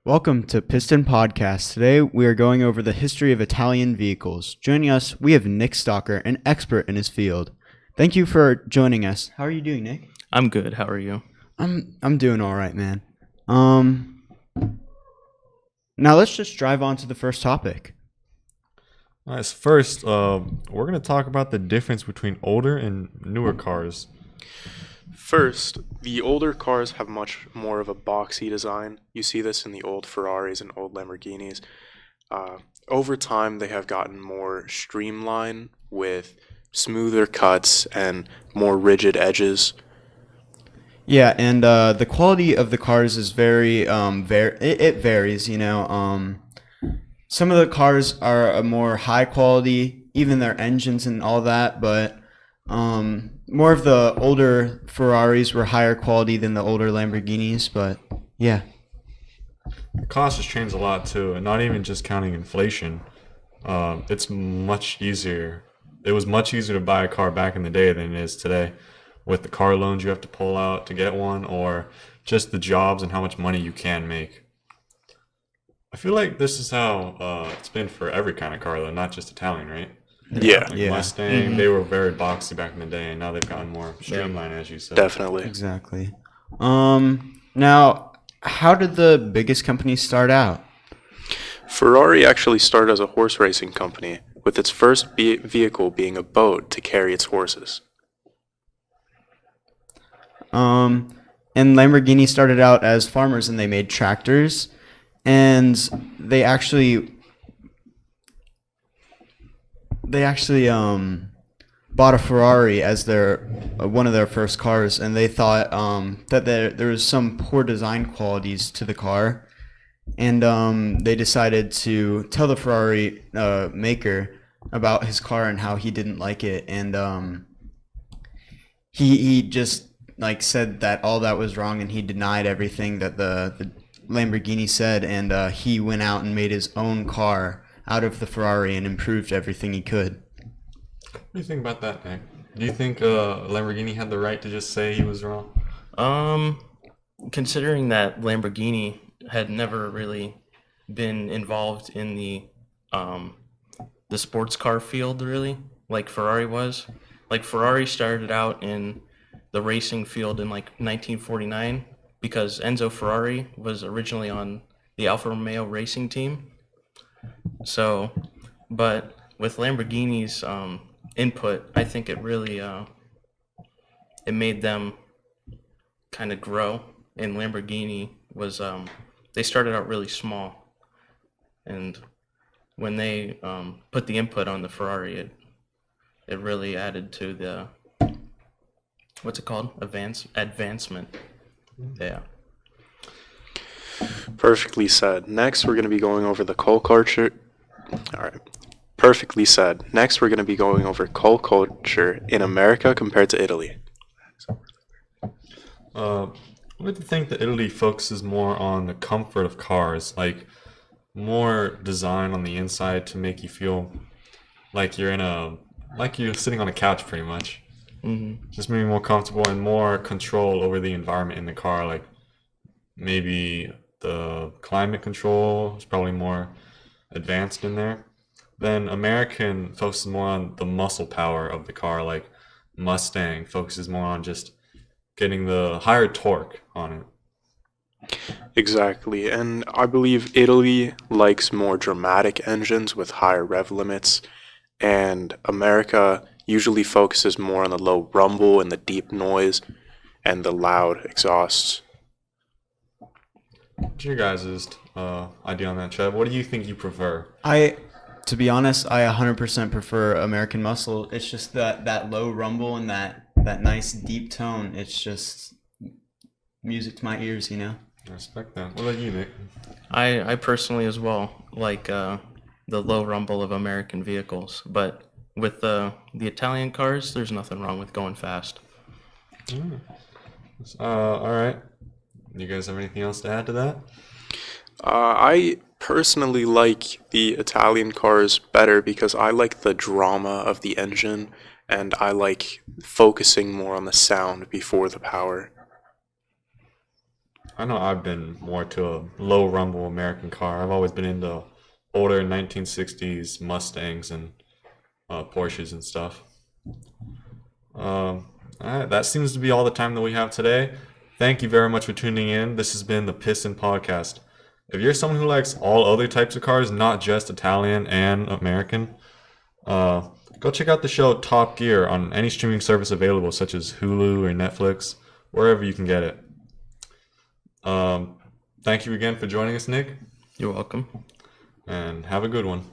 Welcome to Piston Podcast. Today we are going over the history of Italian vehicles. Joining us, we have Nick Stalker, an expert in his field. Thank you for joining us. How are you doing, Nick? I'm good. How are you? I'm doing all right, man. Now let's just drive on to the first topic. All right, so first, we're going to talk about the difference between older and newer cars. First, the older cars have much more of a boxy design. You see this in the old Ferraris and old Lamborghinis. Over time, they have gotten more streamlined with smoother cuts and more rigid edges. Yeah, and the quality of the cars is very it varies. Some of the cars are a more high quality, even their engines and all that, but more of the older Ferraris were higher quality than the older Lamborghinis, but yeah. The cost has changed a lot too, and not even just counting inflation. It's much easier. It was much easier to buy a car back in the day than it is today, with the car loans you have to pull out to get one, or just the jobs and how much money you can make. I feel like this is how it's been for every kind of car, though, not just Italian, right? Yeah. Like Mustang, they were very boxy back in the day, and now they've gotten more streamlined, as you said. Definitely. Exactly. Now, how did the biggest company start out? Ferrari actually started as a horse racing company, with its first vehicle being a boat to carry its horses. And Lamborghini started out as farmers, and they made tractors, and they actually bought a Ferrari as their one of their first cars, and they thought that there was some poor design qualities to the car, and they decided to tell the Ferrari maker about his car and how he didn't like it, and he just said that all that was wrong, and he denied everything that the Lamborghini said, and he went out and made his own car out of the Ferrari and improved everything he could. What do you think about that, Nick? Do you think Lamborghini had the right to just say he was wrong? Considering that Lamborghini had never really been involved in the sports car field, really, like Ferrari was. Like Ferrari started out in the racing field in 1949 because Enzo Ferrari was originally on the Alfa Romeo racing team. So, but with Lamborghini's input, I think it really it made them kind of grow. And Lamborghini was they started out really small, and when they put the input on the Ferrari, it really added to the what's it called? Advancement. Yeah. Perfectly said. Next, we're going to be going over the coal culture. All right. Perfectly said. Next, we're going to be going over coal culture in America compared to Italy. I like to think that Italy focuses more on the comfort of cars, like more design on the inside to make you feel like you're sitting on a couch, pretty much. Mm-hmm. Just maybe more comfortable and more control over the environment in the car, like maybe the climate control is probably more advanced in there. Then American focuses more on the muscle power of the car, like Mustang focuses more on just getting the higher torque on it. Exactly. And I believe Italy likes more dramatic engines with higher rev limits, and America usually focuses more on the low rumble and the deep noise and the loud exhausts. What's your guys' idea on that, Trev? What do you think you prefer? To be honest, I 100% prefer American muscle. It's just that low rumble and that nice deep tone. It's just music to my ears, I respect that. What about you, Nick? I personally as well like the low rumble of American vehicles, but with the Italian cars, there's nothing wrong with going fast. All right. You guys have anything else to add to that? I personally like the Italian cars better because I like the drama of the engine and I like focusing more on the sound before the power. I know I've been more to a low rumble American car. I've always been into older 1960s Mustangs and Porsches and stuff. All right, that seems to be all the time that we have today. Thank you very much for tuning in. This has been the Piston Podcast. If you're someone who likes all other types of cars, not just Italian and American, go check out the show Top Gear on any streaming service available, such as Hulu or Netflix, wherever you can get it. Thank you again for joining us, Nick, You're welcome. and have a good one.